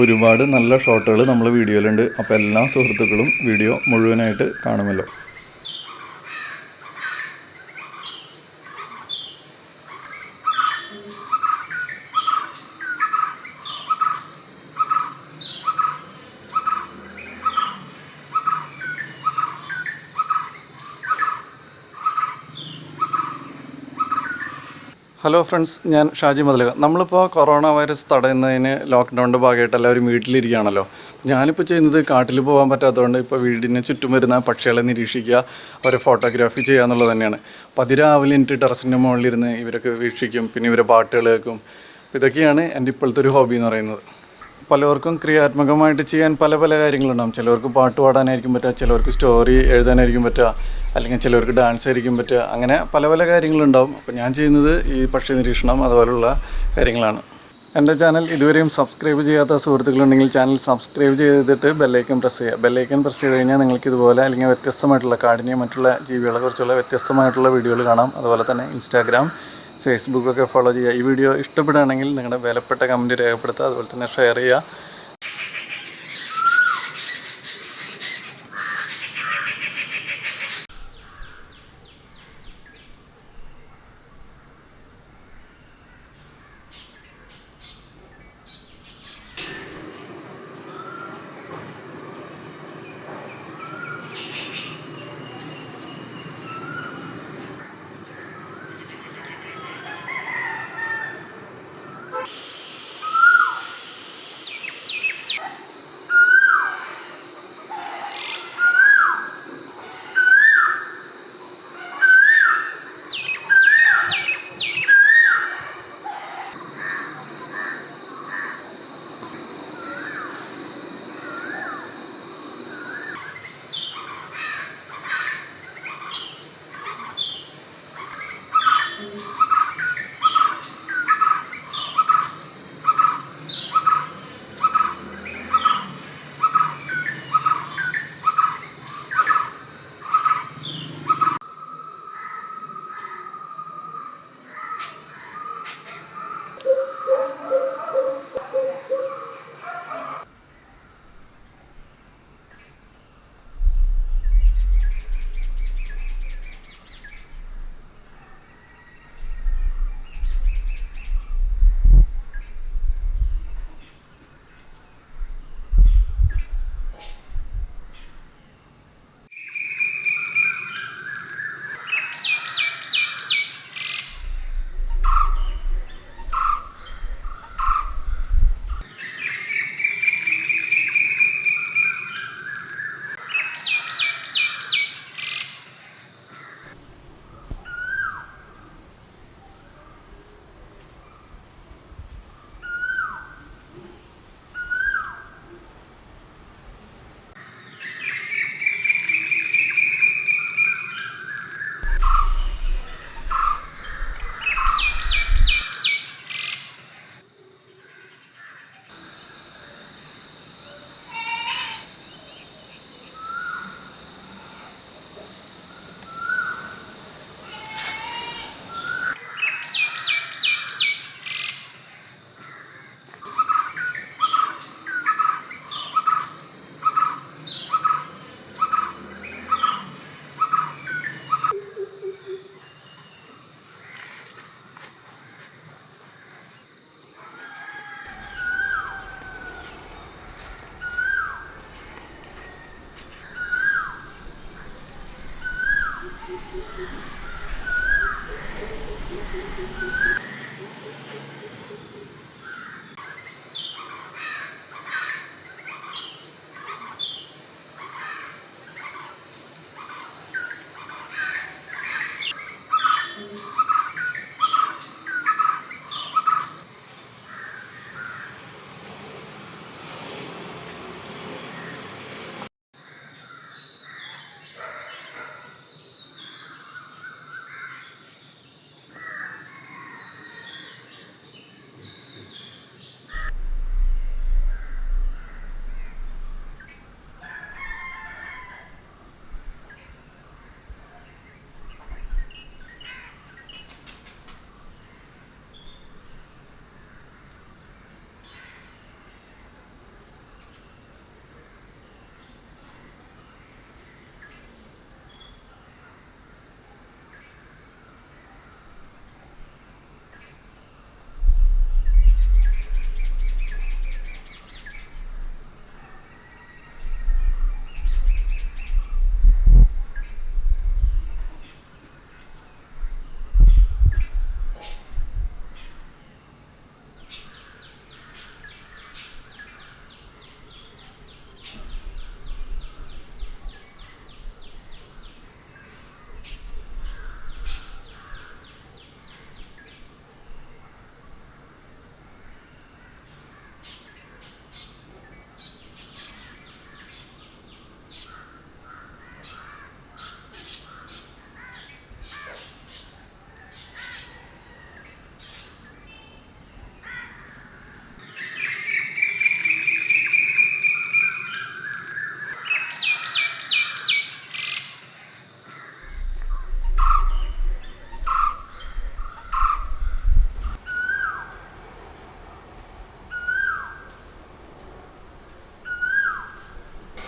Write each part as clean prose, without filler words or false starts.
ഒരുപാട് നല്ല ഷോട്ടുകൾ നമ്മൾ വീഡിയോയിലുണ്ട്. അപ്പോൾ എല്ലാ സുഹൃത്തുക്കളും വീഡിയോ മുഴുവനായിട്ട് കാണുമല്ലോ. ഹലോ ഫ്രണ്ട്സ്, ഞാൻ ഷാജി മദലക. നമ്മളിപ്പോൾ കൊറോണ വൈറസ് തടയുന്നതിന് ലോക്ക്ഡൗണിൻ്റെ ഭാഗമായിട്ട് എല്ലാവരും വീട്ടിലിരിക്കുകയാണല്ലോ. ഞാനിപ്പോൾ ചെയ്യുന്നത് കാട്ടിൽ പോകാൻ പറ്റാത്തതുകൊണ്ട് ഇപ്പോൾ വീടിന് ചുറ്റും വരുന്ന പക്ഷികളെ നിരീക്ഷിക്കുക, അവരെ ഫോട്ടോഗ്രാഫി ചെയ്യുക എന്നുള്ളത് തന്നെയാണ്. അപ്പോൾ അതിരാവിലെ എനിക്ക് ടെറസിൻ്റെ മുകളിലിരുന്ന് ഇവരൊക്കെ വീക്ഷിക്കും, പിന്നെ ഇവരെ പാട്ടുകൾ കേൾക്കും. അപ്പോൾ ഇതൊക്കെയാണ് എൻ്റെ ഇപ്പോഴത്തെ ഒരു ഹോബി എന്ന് പറയുന്നത്. പലവർക്കും ക്രിയാത്മകമായിട്ട് ചെയ്യാൻ പല പല കാര്യങ്ങളുണ്ടാകും. ചിലവർക്ക് പാട്ട് പാടാനായിരിക്കും പറ്റുക, ചിലവർക്ക് സ്റ്റോറി എഴുതാനായിരിക്കും പറ്റുക, അല്ലെങ്കിൽ ചിലവർക്ക് ഡാൻസ് ആയിരിക്കും പറ്റുക. അങ്ങനെ പല പല കാര്യങ്ങളുണ്ടാവും. അപ്പോൾ ഞാൻ ചെയ്യുന്നത് ഈ പക്ഷി നിരീക്ഷണം അതുപോലുള്ള കാര്യങ്ങളാണ്. എൻ്റെ ചാനൽ ഇതുവരെയും സബ്സ്ക്രൈബ് ചെയ്യാത്ത സുഹൃത്തുക്കളുണ്ടെങ്കിൽ ചാനൽ സബ്സ്ക്രൈബ് ചെയ്തിട്ട് ബെല്ലൈക്കൺ പ്രസ് ചെയ്യുക. ബെല്ലൈക്കൺ പ്രസ് ചെയ്ത് കഴിഞ്ഞാൽ നിങ്ങൾക്ക് ഇതുപോലെ അല്ലെങ്കിൽ വ്യത്യസ്തമായിട്ടുള്ള കാടിനെയും മറ്റുള്ള ജീവികളെ കുറിച്ചുള്ള വ്യത്യസ്തമായിട്ടുള്ള വീഡിയോകൾ കാണാം. അതുപോലെ തന്നെ ഇൻസ്റ്റാഗ്രാം, ഫേസ്ബുക്കൊക്കെ ഫോളോ ചെയ്യുക. ഈ വീഡിയോ ഇഷ്ടപ്പെടുകയാണെങ്കിൽ നിങ്ങളുടെ വിലപ്പെട്ട കമൻറ്റ് രേഖപ്പെടുത്തുക. അതുപോലെ തന്നെ ഷെയർ ചെയ്യുക.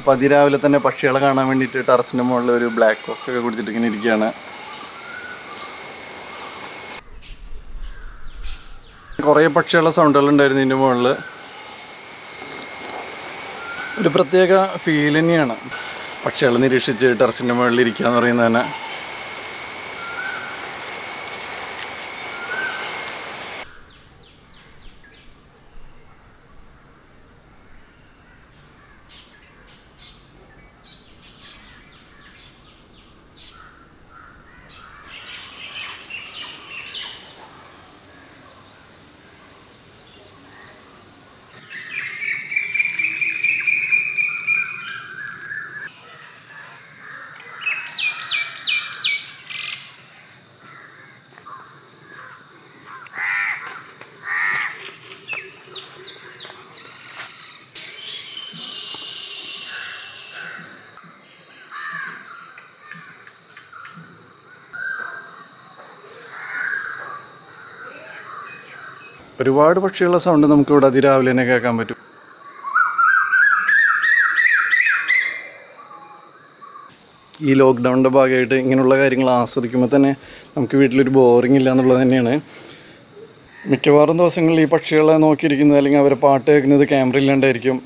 അപ്പോൾ അതിരാവിലെ തന്നെ പക്ഷികളെ കാണാൻ വേണ്ടിയിട്ട് ടെറസിൻ്റെ മുകളിൽ ഒരു ബ്ലാക്ക് കോഫി ഒക്കെ കുടിച്ചിട്ട് ഇങ്ങനെ ഇരിക്കുകയാണ്. കുറേ പക്ഷികളുടെ സൗണ്ടുകളുണ്ടായിരുന്നു ഇതിൻ്റെ മുകളിൽ. ഒരു പ്രത്യേക ഫീൽ തന്നെയാണ് പക്ഷികളെ നിരീക്ഷിച്ച് ടെറസിൻ്റെ മുകളിൽ ഇരിക്കുക എന്ന് പറയുന്നത് തന്നെ. ഒരുപാട് പക്ഷികളുടെ സൗണ്ട് നമുക്കിവിടെ അതിരാവിലെ തന്നെ കേൾക്കാൻ പറ്റും. ഈ ലോക്ക്ഡൗണിൻ്റെ ഭാഗമായിട്ട് ഇങ്ങനെയുള്ള കാര്യങ്ങൾ ആസ്വദിക്കുമ്പോൾ തന്നെ നമുക്ക് വീട്ടിലൊരു ബോറിംഗ് ഇല്ല എന്നുള്ളത് തന്നെയാണ്. മിക്കവാറും ദിവസങ്ങളിൽ ഈ പക്ഷികളെ നോക്കിയിരിക്കുന്നത് അല്ലെങ്കിൽ അവരെ പാട്ട് കേൾക്കുന്നത് ക്യാമറ ഇല്ലാണ്ടായിരിക്കും.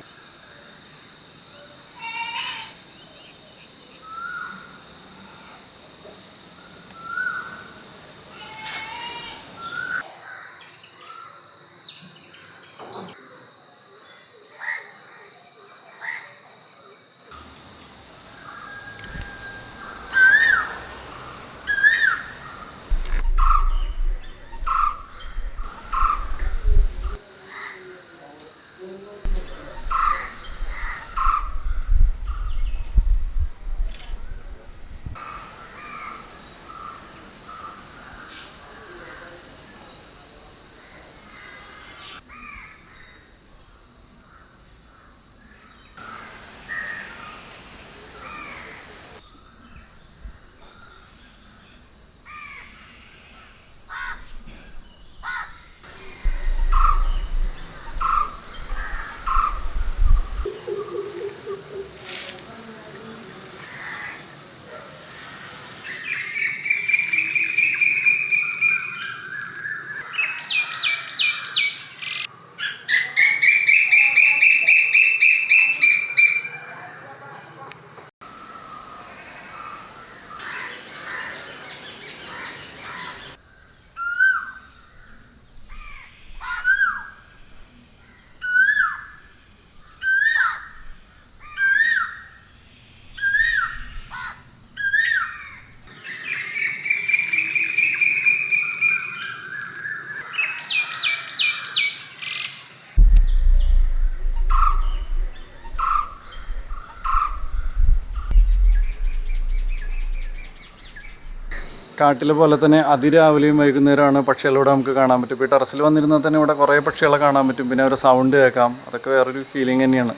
കാട്ടിലെ പോലെ തന്നെ അതിരാവിലെയും വൈകുന്നേരമാണ് പക്ഷികളിവിടെ നമുക്ക് കാണാൻ പറ്റും. ഇപ്പോൾ ടെറസിൽ വന്നിരുന്നാൽ തന്നെ ഇവിടെ കുറേ പക്ഷികളെ കാണാൻ പറ്റും. പിന്നെ അവരുടെ സൗണ്ട് കേൾക്കാം. അതൊക്കെ വേറൊരു ഫീലിംഗ് തന്നെയാണ്.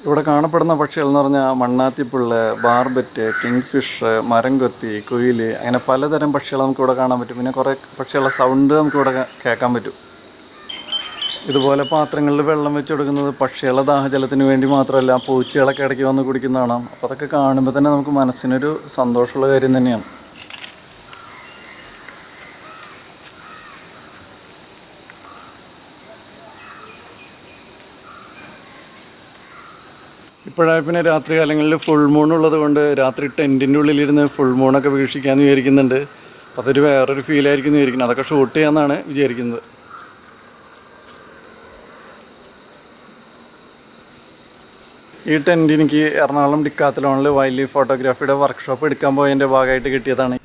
ഇവിടെ കാണപ്പെടുന്ന പക്ഷികൾ എന്ന് പറഞ്ഞാൽ മണ്ണാത്തിപ്പുള്ള, ബാർബറ്റ്, കിങ് ഫിഷ്, മരംകൊത്തി, കുയിൽ, അങ്ങനെ പലതരം പക്ഷികളെ നമുക്കിവിടെ കാണാൻ പറ്റും. പിന്നെ കുറേ പക്ഷികളുടെ സൗണ്ട് നമുക്കിവിടെ കേൾക്കാൻ പറ്റും. ഇതുപോലെ പാത്രങ്ങളിൽ വെള്ളം വെച്ച് കൊടുക്കുന്നത് പക്ഷികളുടെ ദാഹജലത്തിന് വേണ്ടി മാത്രമല്ല, പൂച്ചകളൊക്കെ ഇടയ്ക്ക് വന്ന് കുടിക്കുന്നതാണ്. അപ്പോൾ അതൊക്കെ കാണുമ്പോൾ തന്നെ നമുക്ക് മനസ്സിനൊരു സന്തോഷമുള്ള കാര്യം തന്നെയാണ്. ഇപ്പോഴായി പിന്നെ രാത്രി കാലങ്ങളിൽ ഫുൾ മൂൺ ഉള്ളത് കൊണ്ട് രാത്രി ടെൻറ്റിൻ്റെ ഉള്ളിലിരുന്ന് ഫുൾ മൂണൊക്കെ വീക്ഷിക്കാമെന്ന് വിചാരിക്കുന്നുണ്ട്. അതൊരു വേറൊരു ഫീലായിരിക്കും എന്ന് വിചാരിക്കുന്നത്. അതൊക്കെ ഷൂട്ട് ചെയ്യാമെന്നാണ് വിചാരിക്കുന്നത്. ഈ ടെൻറ്റ് എനിക്ക് എറണാകുളം ഡിക്കാത്തലോണിൽ വൈൽഡ് ലൈഫ് ഫോട്ടോഗ്രാഫിയുടെ വർക്ക്ഷോപ്പ് എടുക്കാൻ പോയതിൻ്റെ ഭാഗമായിട്ട് കിട്ടിയതാണ്.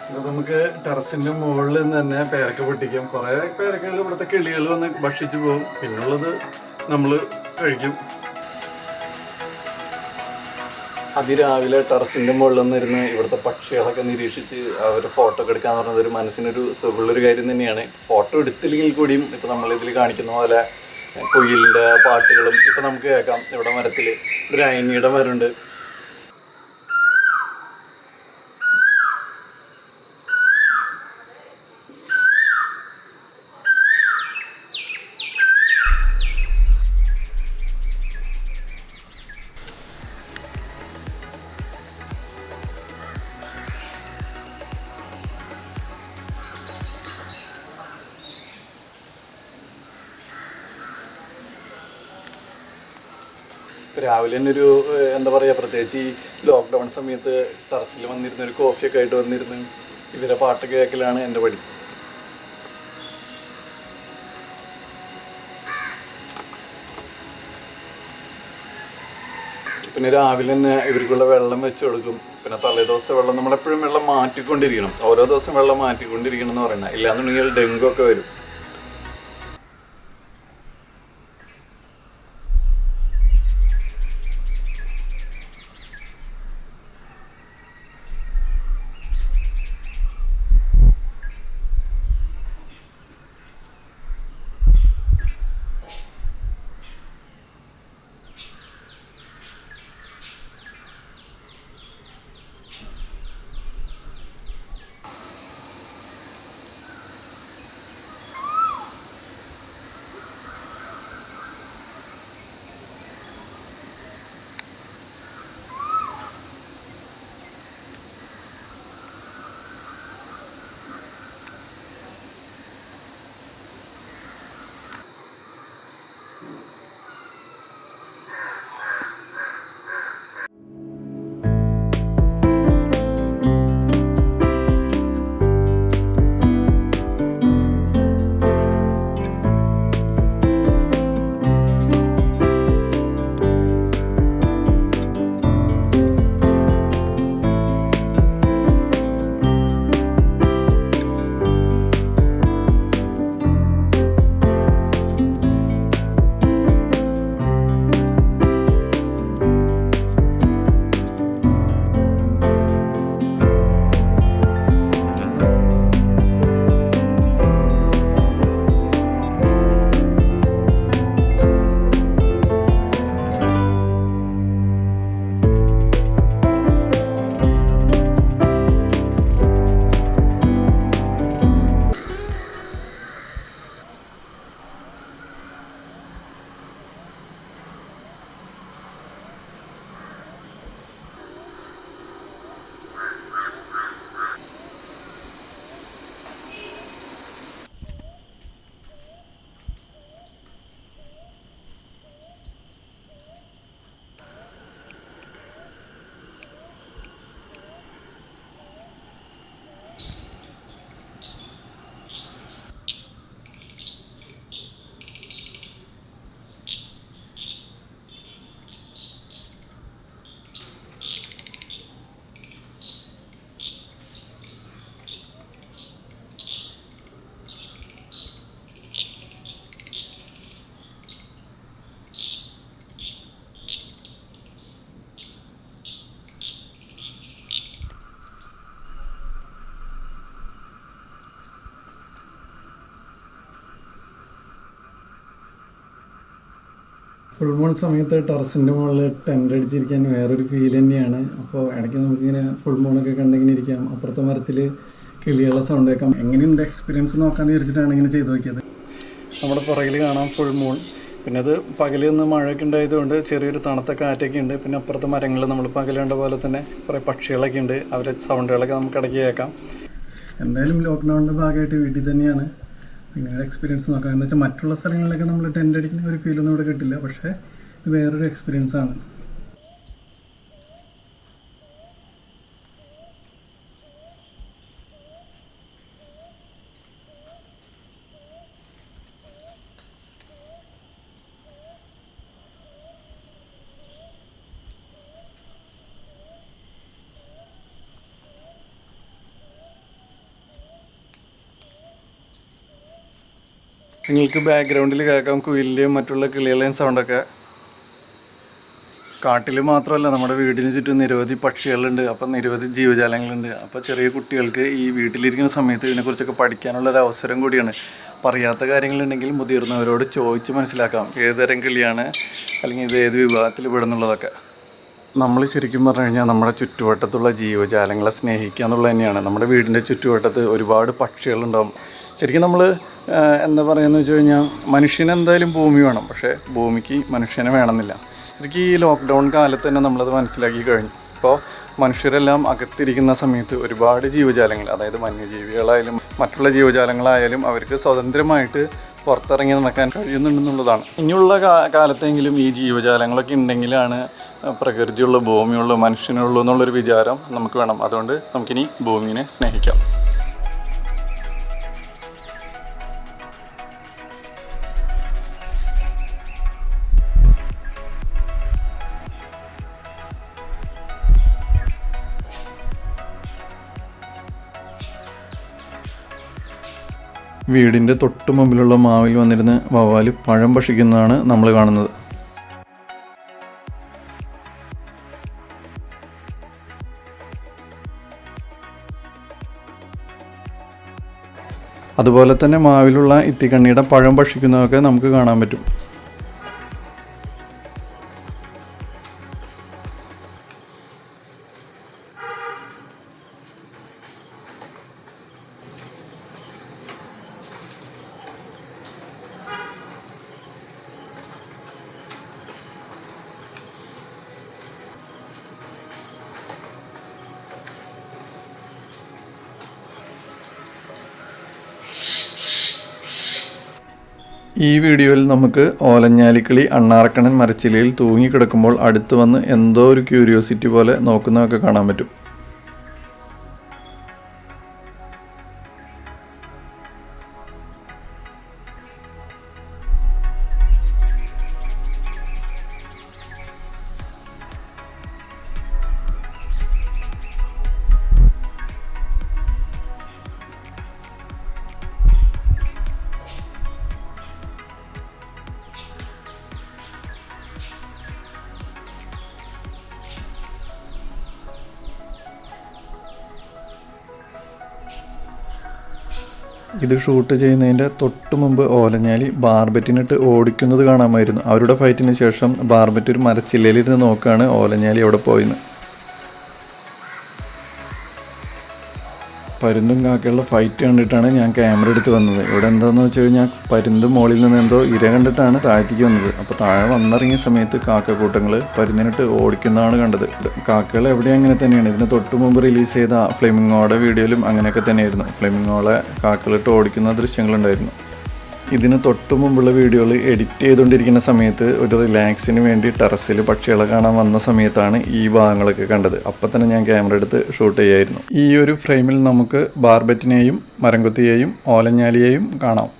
ഇത് നമുക്ക് ടെറസിന്റെ മുകളിൽ നിന്ന് തന്നെ പേരക്ക പൊട്ടിക്കാം. കുറേ പേരക്കകൾ ഇവിടുത്തെ കിളികൾ വന്ന് ഭക്ഷിച്ചു പോകും, പിന്നുള്ളത് നമ്മൾ കഴിക്കും. അതിരാവിലെ ടെറസിന്റെ മുകളിൽ നിന്നിരുന്ന് ഇവിടുത്തെ പക്ഷികളൊക്കെ നിരീക്ഷിച്ച് അവർ ഫോട്ടോ ഒക്കെ എടുക്കാന്ന് പറഞ്ഞത് ഒരു മനസ്സിനൊരു സുഖമുള്ളൊരു കാര്യം തന്നെയാണ്. ഫോട്ടോ എടുത്തില്ലെങ്കിൽ കൂടിയും ഇപ്പം നമ്മളിതിൽ കാണിക്കുന്ന പോലെ കുയിലിൻ്റെ പാട്ടുകളും ഇപ്പം നമുക്ക് കേൾക്കാം. ഇവിടെ മരത്തിൽ ഒരു അയനിയുടെ മരമുണ്ട്. രാവിലെ തന്നെ ഒരു എന്താ പറയുക, പ്രത്യേകിച്ച് ഈ ലോക്ക്ഡൗൺ സമയത്ത് ടെറസിൽ വന്നിരുന്ന ഒരു കോഫിയൊക്കെ ആയിട്ട് വന്നിരുന്ന് ഇവരെ പാട്ട് കേൾക്കലാണ് എൻ്റെ പടി. പിന്നെ രാവിലെ തന്നെ ഇവർക്കുള്ള വെള്ളം വെച്ച് കൊടുക്കും. പിന്നെ തലേ ദിവസത്തെ വെള്ളം നമ്മളെപ്പോഴും വെള്ളം മാറ്റിക്കൊണ്ടിരിക്കണം, ഓരോ ദിവസം വെള്ളം മാറ്റിക്കൊണ്ടിരിക്കണം എന്ന് പറയുന്നത്. ഇല്ലാന്നുണ്ടെങ്കിൽ ഡെങ്കു ഒക്കെ വരും. ഫുൾ മൂൺ സമയത്ത് ടെറസിൻ്റെ മുകളിൽ ടെൻ്റ് അടിച്ചിരിക്കാൻ വേറൊരു ഫീൽ തന്നെയാണ്. അപ്പോൾ ഇടയ്ക്ക് നമുക്കിങ്ങനെ ഫുൾ മൂണൊക്കെ കണ്ടിങ്ങനെ ഇരിക്കാം, അപ്പുറത്തെ മരത്തിൽ കിളികളുടെ സൗണ്ട് കേൾക്കാം. എങ്ങനെയുണ്ട് എക്സ്പീരിയൻസ് നോക്കാമെന്ന് വിചാരിച്ചിട്ടാണ് ഇങ്ങനെ ചെയ്ത് നോക്കിയത്. നമ്മുടെ പുറകിൽ കാണാം ഫുൾ മൂൺ. പിന്നെ അത് പകലിൽ നിന്ന് മഴയൊക്കെ ഉണ്ടായതുകൊണ്ട് ചെറിയൊരു തണുത്ത കാറ്റൊക്കെ ഉണ്ട്. പിന്നെ അപ്പുറത്തെ മരങ്ങൾ നമ്മൾ പകലുണ്ട പോലെ തന്നെ കുറേ പക്ഷികളൊക്കെ ഉണ്ട്, അവരുടെ സൗണ്ടുകളൊക്കെ നമുക്ക് ഇടയ്ക്ക് കേൾക്കാം. എന്തായാലും ലോക്ക്ഡൗണിൻ്റെ ഭാഗമായിട്ട് വീട്ടിൽ തന്നെയാണ്. പിന്നീട് എക്സ്പീരിയൻസ് നോക്കാം. എന്ന് വെച്ചാൽ മറ്റുള്ള സ്ഥലങ്ങളിലൊക്കെ നമ്മൾ ടെൻ്റ് അടിക്കുന്ന ഒരു ഫീലൊന്നും ഇവിടെ കിട്ടില്ല, പക്ഷേ ഇത് വേറൊരു എക്സ്പീരിയൻസാണ്. നിങ്ങൾക്ക് ബാക്ക്ഗ്രൗണ്ടിൽ കേൾക്കാം കുയിലിൻ്റെയും മറ്റുള്ള കിളികളുടെയും സൗണ്ടൊക്കെ. കാട്ടിൽ മാത്രമല്ല, നമ്മുടെ വീടിന് ചുറ്റും നിരവധി പക്ഷികളുണ്ട്, അപ്പം നിരവധി ജീവജാലങ്ങളുണ്ട്. അപ്പോൾ ചെറിയ കുട്ടികൾക്ക് ഈ വീട്ടിലിരിക്കുന്ന സമയത്ത് ഇതിനെക്കുറിച്ചൊക്കെ പഠിക്കാനുള്ളൊരു അവസരം കൂടിയാണ്. പറയാത്ത കാര്യങ്ങളുണ്ടെങ്കിൽ മുതിർന്നവരോട് ചോദിച്ച് മനസ്സിലാക്കാം ഏതുതരം കിളിയാണ്, അല്ലെങ്കിൽ ഇത് ഏത് വിഭാഗത്തിൽ പെടുന്നുള്ളതൊക്കെ. നമ്മൾ ശരിക്കും പറഞ്ഞു കഴിഞ്ഞാൽ നമ്മുടെ ചുറ്റുവട്ടത്തുള്ള ജീവജാലങ്ങളെ സ്നേഹിക്കുക എന്നുള്ളത് തന്നെയാണ്. നമ്മുടെ വീടിൻ്റെ ചുറ്റുവട്ടത്ത് ഒരുപാട് പക്ഷികളുണ്ടാകും. ശരിക്കും നമ്മൾ എന്താ പറയുകയെന്ന് വെച്ച് കഴിഞ്ഞാൽ, മനുഷ്യനെന്തായാലും ഭൂമി വേണം, പക്ഷേ ഭൂമിക്ക് മനുഷ്യനെ വേണമെന്നില്ല. ശരിക്കും ഈ ലോക്ക്ഡൗൺ കാലത്ത് തന്നെ നമ്മളത് മനസ്സിലാക്കി കഴിഞ്ഞു. ഇപ്പോൾ മനുഷ്യരെല്ലാം അകത്തിരിക്കുന്ന സമയത്ത് ഒരുപാട് ജീവജാലങ്ങൾ, അതായത് വന്യജീവികളായാലും മറ്റുള്ള ജീവജാലങ്ങളായാലും അവർക്ക് സ്വതന്ത്രമായിട്ട് പുറത്തിറങ്ങി നടക്കാൻ കഴിയുന്നുണ്ടെന്നുള്ളതാണ്. ഇനിയുള്ള കാലത്തെങ്കിലും ഈ ജീവജാലങ്ങളൊക്കെ ഉണ്ടെങ്കിലാണ് പ്രകൃതിയുള്ള, ഭൂമിയുള്ള, മനുഷ്യനുള്ളൂ എന്നുള്ളൊരു വിചാരം നമുക്ക് വേണം. അതുകൊണ്ട് നമുക്കിനി ഭൂമിയെ സ്നേഹിക്കാം. വീടിൻ്റെ തൊട്ട് മുമ്പിലുള്ള മാവിൽ വന്നിരുന്ന് വവ്വാൽ പഴം ഭക്ഷിക്കുന്നതാണ് നമ്മൾ കാണുന്നത്. അതുപോലെ തന്നെ മാവിലുള്ള ഇത്തിക്കണ്ണിയുടെ പഴം ഭക്ഷിക്കുന്നതൊക്കെ നമുക്ക് കാണാൻ പറ്റും. ഈ വീഡിയോയിൽ നമുക്ക് ഓലഞ്ഞാലിക്കിളി അണ്ണാറക്കണ്ണൻ മരച്ചില്ലയിൽ തൂങ്ങിക്കിടക്കുമ്പോൾ അടുത്ത് വന്ന് എന്തോ ഒരു ക്യൂരിയോസിറ്റി പോലെ നോക്കുന്നതൊക്കെ കാണാൻ പറ്റും. ഇത് ഷൂട്ട് ചെയ്യുന്നതിൻ്റെ തൊട്ട് മുമ്പ് ഓലഞ്ഞാലി ബാർബറ്റിനിട്ട് ഓടിക്കുന്നത് കാണാമായിരുന്നു. അവരുടെ ഫൈറ്റിന് ശേഷം ബാർബറ്റ് ഒരു മരച്ചില്ലയിലിരുന്ന് നോക്കുകയാണ് ഓലഞ്ഞാലി അവിടെ പോയിന്ന്. പരുന്തും കാക്കയുള്ള ഫൈറ്റ് കണ്ടിട്ടാണ് ഞാൻ ക്യാമറ എടുത്ത് വന്നത്. ഇവിടെ എന്താണെന്ന് വെച്ച് കഴിഞ്ഞാൽ പരുന്ത് മുകളിൽ നിന്ന് എന്തോ ഇര കണ്ടിട്ടാണ് താഴത്തേക്ക് വന്നത്. അപ്പോൾ താഴെ വന്നിറങ്ങിയ സമയത്ത് കാക്കക്കൂട്ടങ്ങൾ പരുന്തിനിട്ട് ഓടിക്കുന്നതാണ് കണ്ടത്. കാക്കകൾ എവിടെയും അങ്ങനെ തന്നെയാണ്. ഇതിന് തൊട്ട് മുമ്പ് റിലീസ് ചെയ്ത ഫ്ലെമിംഗോയുടെ വീഡിയോയിലും അങ്ങനെയൊക്കെ തന്നെയായിരുന്നു. ഫ്ലെമിംഗോളെ കാക്കകളിട്ട് ഓടിക്കുന്ന ദൃശ്യങ്ങളുണ്ടായിരുന്നു. ഇതിന് തൊട്ട് മുമ്പുള്ള വീഡിയോകൾ എഡിറ്റ് ചെയ്തുകൊണ്ടിരിക്കുന്ന സമയത്ത് ഒരു റിലാക്സിന് വേണ്ടി ടെറസിൽ പക്ഷികളെ കാണാൻ വന്ന സമയത്താണ് ഈ ഭാഗങ്ങളൊക്കെ കണ്ടത്. അപ്പം തന്നെ ഞാൻ ക്യാമറ എടുത്ത് ഷൂട്ട് ചെയ്യായിരുന്നു. ഈ ഒരു ഫ്രെയിമിൽ നമുക്ക് ബാർബറ്റിനെയും മരംകൊത്തിയെയും ഓലഞ്ഞാലിയെയും കാണാം.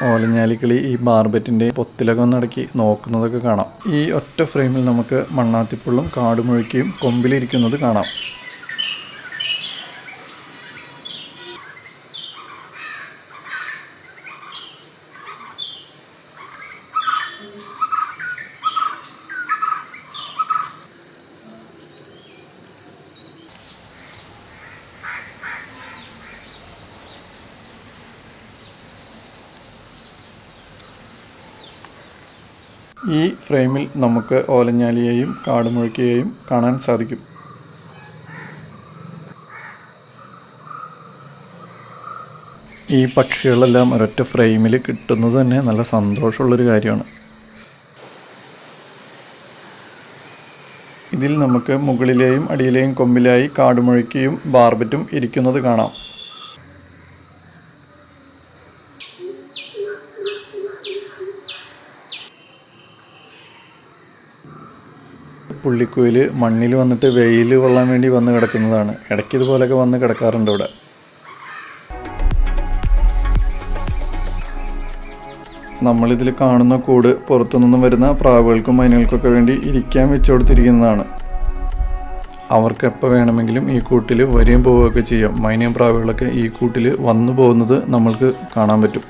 ഓലഞ്ഞാലിക്കിളി ഈ ബാർബറ്റിൻ്റെ പൊത്തിലകം നടക്കി നോക്കുന്നതൊക്കെ കാണാം. ഈ ഒറ്റ ഫ്രെയിമിൽ നമുക്ക് മണ്ണാത്തിപ്പുള്ളും കാടുമുഴുക്കിയും കൊമ്പിലിരിക്കുന്നത് കാണാം. ഈ ഫ്രെയിമിൽ നമുക്ക് ഓലഞ്ഞാലിയെയും കാടുമുഴുക്കിയെയും കാണാൻ സാധിക്കും. ഈ പക്ഷികളെല്ലാം ഒരൊറ്റ ഫ്രെയിമിൽ കിട്ടുന്നത് തന്നെ നല്ല സന്തോഷമുള്ളൊരു കാര്യമാണ്. ഇതിൽ നമുക്ക് മുകളിലെയും അടിയിലെയും കൊമ്പിലായി കാടുമുഴുക്കിയും ബാർബറ്റും ഇരിക്കുന്നത് കാണാം. പുള്ളിക്കുയിൽ മണ്ണിൽ വന്നിട്ട് വെയിൽ കൊള്ളാൻ വേണ്ടി വന്ന് കിടക്കുന്നതാണ്. ഇടയ്ക്ക് ഇതുപോലെയൊക്കെ വന്ന് കിടക്കാറുണ്ട് ഇവിടെ. നമ്മളിതിൽ കാണുന്ന കൂട് പുറത്തുനിന്നും വരുന്ന പ്രാവുകൾക്കും മൈനുകൾക്കൊക്കെ വേണ്ടി ഇരിക്കാൻ വെച്ചു കൊടുത്തിരിക്കുന്നതാണ്. അവർക്ക് എപ്പോൾ വേണമെങ്കിലും ഈ കൂട്ടിൽ വരികയും പോവുകയൊക്കെ ചെയ്യാം. മൈനയും പ്രാവുകളൊക്കെ ഈ കൂട്ടിൽ വന്നു പോകുന്നത് നമ്മൾക്ക് കാണാൻ പറ്റും.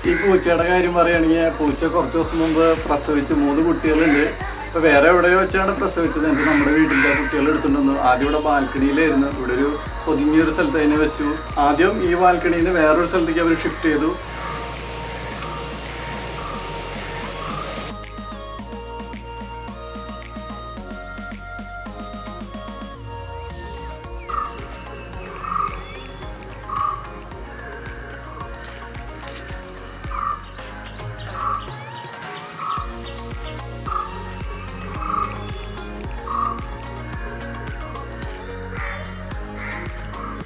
ഈ പൂച്ചയുടെ കാര്യം പറയുകയാണെങ്കിൽ പൂച്ച കുറച്ച് ദിവസം മുമ്പ് പ്രസവിച്ച് 3 കുട്ടികളുണ്ട്. ഇപ്പോൾ വേറെ എവിടെയോ വെച്ചാണ് പ്രസവിച്ചത്. എന്നിട്ട് നമ്മുടെ വീട്ടിലെ കുട്ടികൾ എടുത്തുകൊണ്ടുവന്നു. ആദ്യം ഇവിടെ ബാൽക്കണിയിലായിരുന്നു. ഇവിടെ ഒരു ഒതുങ്ങിയൊരു സ്ഥലത്ത് അതിനെ വെച്ചു. ആദ്യം ഈ ബാൽക്കണിയിൽ നിന്ന് വേറൊരു സ്ഥലത്തേക്ക് അവർ ഷിഫ്റ്റ് ചെയ്തു.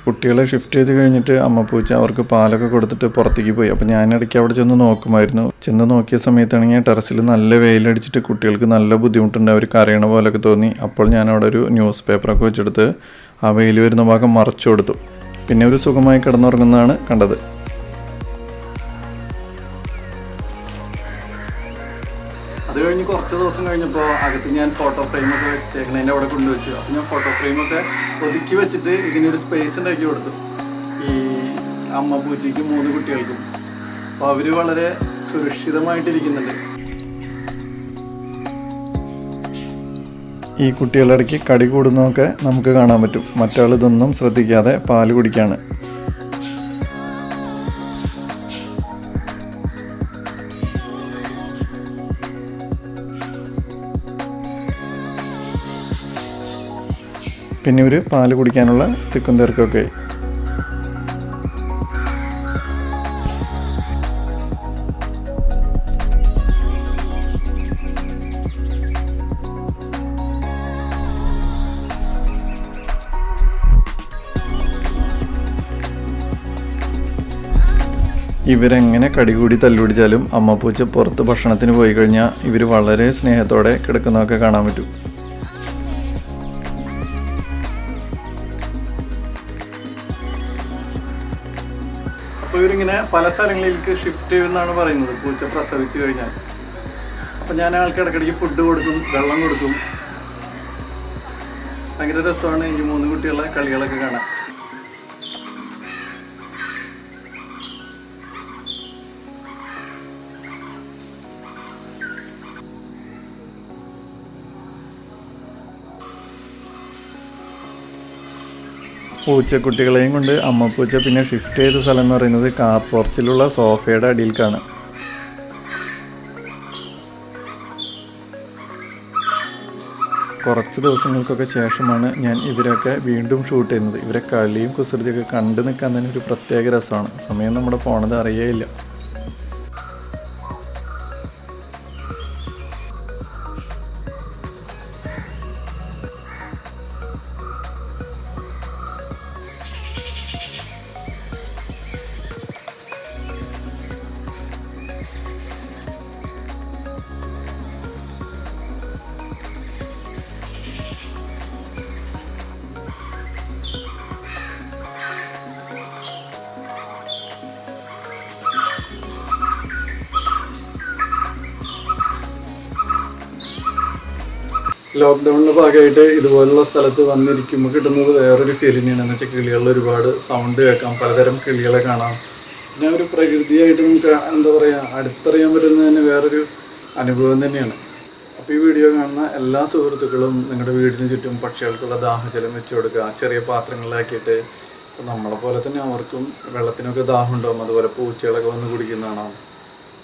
കുട്ടികളെ ഷിഫ്റ്റ് ചെയ്ത് കഴിഞ്ഞിട്ട് അമ്മപ്പൂച്ച അവർക്ക് പാലൊക്കെ കൊടുത്തിട്ട് പുറത്തേക്ക് പോയി. അപ്പോൾ ഞാനിടയ്ക്ക് അവിടെ ചെന്ന് നോക്കുമായിരുന്നു. ചെന്ന് നോക്കിയ സമയത്താണെങ്കിൽ ടെറസിൽ നല്ല വെയിലടിച്ചിട്ട് കുട്ടികൾക്ക് നല്ല ബുദ്ധിമുട്ടുണ്ട്. അവർ കരയണ പോലെയൊക്കെ തോന്നി. അപ്പോൾ ഞാനവിടെ ഒരു ന്യൂസ് പേപ്പറൊക്കെ വെച്ചെടുത്ത് ആ വെയിൽ വരുന്ന ഭാഗം മറച്ചു കൊടുത്തു. പിന്നെ ഒരു സുഖമായി കിടന്നുറങ്ങുന്നതാണ് കണ്ടത്. അത് കഴിഞ്ഞ് കുറച്ച് ദിവസം കഴിഞ്ഞപ്പോൾ അകത്ത് ഞാൻ ഫോട്ടോ ഫ്രെയിമൊക്കെ വെച്ചേക്കണതിൻ്റെ അവിടെ കൊണ്ടുവച്ചു. അപ്പോൾ ഞാൻ ഫോട്ടോ ഫ്രെയിമൊക്കെ ഒതുക്കി വെച്ചിട്ട് ഇതിനൊരു സ്പേസ് ഉണ്ടാക്കി കൊടുത്തു ഈ അമ്മ പൂച്ചയ്ക്ക് 3 കുട്ടികൾക്കും. അപ്പോൾ അവർ വളരെ സുരക്ഷിതമായിട്ടിരിക്കുന്നുണ്ട്. ഈ കുട്ടികളിടയ്ക്ക് കടി കൂടുന്നതൊക്കെ നമുക്ക് കാണാൻ പറ്റും. മറ്റാൾ ഇതൊന്നും ശ്രദ്ധിക്കാതെ പാല് കുടിക്കുകയാണ്. പിന്നെ ഒരു പാല് കുടിക്കാനുള്ള തിക്കും തിരക്കൊക്കെ. ഇവരെങ്ങനെ കടികൂടി തല്ലുപിടിച്ചാലും അമ്മപ്പൂച്ച പുറത്ത് ഭക്ഷണത്തിന് പോയി കഴിഞ്ഞാൽ ഇവർ വളരെ സ്നേഹത്തോടെ കിടക്കുന്നതൊക്കെ കാണാൻ പറ്റും. അപ്പോൾ ഇവരിങ്ങനെ പല സ്ഥലങ്ങളിലേക്ക് ഷിഫ്റ്റ് ചെയ്യുമെന്നാണ് പറയുന്നത് പൂച്ച പ്രസവിച്ച് കഴിഞ്ഞാൽ. അപ്പം ഞാൻ ആൾക്ക് ഇടയ്ക്കിടയ്ക്ക് ഫുഡ് കൊടുക്കും, വെള്ളം കൊടുക്കും. ഭയങ്കര രസമാണ് ഈ 3 കുട്ടികളുടെ കളികളൊക്കെ കാണാൻ. പൂച്ചക്കുട്ടികളെയും കൊണ്ട് അമ്മപ്പൂച്ച പിന്നെ ഷിഫ്റ്റ് ചെയ്ത സ്ഥലം എന്ന് പറയുന്നത് കാർ പോർച്ചിലുള്ള സോഫയുടെ അടിയിലേക്കാണ്. കുറച്ച് ദിവസങ്ങൾക്കൊക്കെ ശേഷമാണ് ഞാൻ ഇവരൊക്കെ വീണ്ടും ഷൂട്ട് ചെയ്യുന്നത്. ഇവരെ കളിയും കുസൃതിയൊക്കെ കണ്ടു നിൽക്കാൻ തന്നെ ഒരു പ്രത്യേക രസമാണ്. സമയം നമ്മുടെ പോണത് അറിയേയില്ല. ലോക്ക്ഡൗണിൻ്റെ ഭാഗമായിട്ട് ഇതുപോലുള്ള സ്ഥലത്ത് വന്നിരിക്കുമ്പോൾ കിട്ടുന്നത് വേറൊരു ഫീലിംഗാണ്. എന്ന് വെച്ചാൽ കിളികളിൽ ഒരുപാട് സൗണ്ട് കേൾക്കാം, പലതരം കിളികളെ കാണാം. പിന്നെ ഒരു പ്രകൃതിയായിട്ട് നമുക്ക് എന്താ പറയുക, അടുത്തറിയാൻ പറ്റുന്നത് തന്നെ വേറൊരു അനുഭവം തന്നെയാണ്. അപ്പോൾ ഈ വീഡിയോ കാണുന്ന എല്ലാ സുഹൃത്തുക്കളും നിങ്ങളുടെ വീടിന് ചുറ്റും പക്ഷികൾക്കുള്ള ദാഹജലം വെച്ച് കൊടുക്കുക, ചെറിയ പാത്രങ്ങളിലാക്കിയിട്ട്. അപ്പോൾ നമ്മളെ പോലെ തന്നെ അവർക്കും വെള്ളത്തിനൊക്കെ ദാഹം ഉണ്ടാവും. അതുപോലെ പൂച്ചകളൊക്കെ വന്ന് കുടിക്കുന്നതാണ്.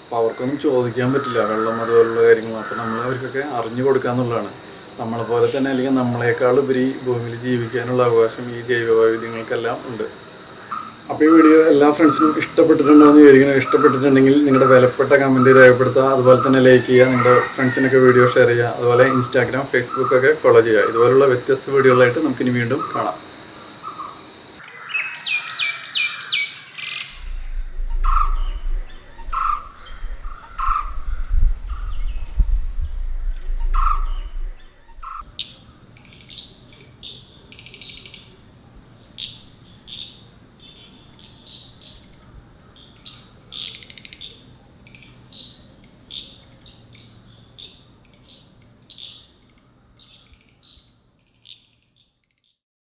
അപ്പോൾ അവർക്കൊന്നും ചോദിക്കാൻ പറ്റില്ല വെള്ളം അതുപോലുള്ള കാര്യങ്ങൾ. അപ്പോൾ നമ്മൾ അവർക്കൊക്കെ അറിഞ്ഞു കൊടുക്കുക എന്നുള്ളതാണ്. നമ്മളെപ്പോലെ തന്നെ അല്ലെങ്കിൽ നമ്മളെക്കാൾ ഉപരി ഭൂമിയിൽ ജീവിക്കാനുള്ള അവകാശം ഈ ജൈവ വൈവിധ്യങ്ങൾക്കെല്ലാം ഉണ്ട്. അപ്പോൾ ഈ വീഡിയോ എല്ലാ ഫ്രണ്ട്സിനും ഇഷ്ടപ്പെട്ടിട്ടുണ്ടോ എന്ന് വിചാരിക്കുന്നു. ഇഷ്ടപ്പെട്ടിട്ടുണ്ടെങ്കിൽ നിങ്ങളുടെ വിലപ്പെട്ട കമൻറ്റ് രേഖപ്പെടുത്തുക. അതുപോലെ തന്നെ ലൈക്ക് ചെയ്യുക, നിങ്ങളുടെ ഫ്രണ്ട്സിനൊക്കെ വീഡിയോ ഷെയർ ചെയ്യുക. അതുപോലെ ഇൻസ്റ്റാഗ്രാം, ഫേസ്ബുക്കൊക്കെ ഫോളോ ചെയ്യുക. ഇതുപോലുള്ള വ്യത്യസ്ത വീഡിയോകളായിട്ട് നമുക്കിനി വീണ്ടും കാണാം.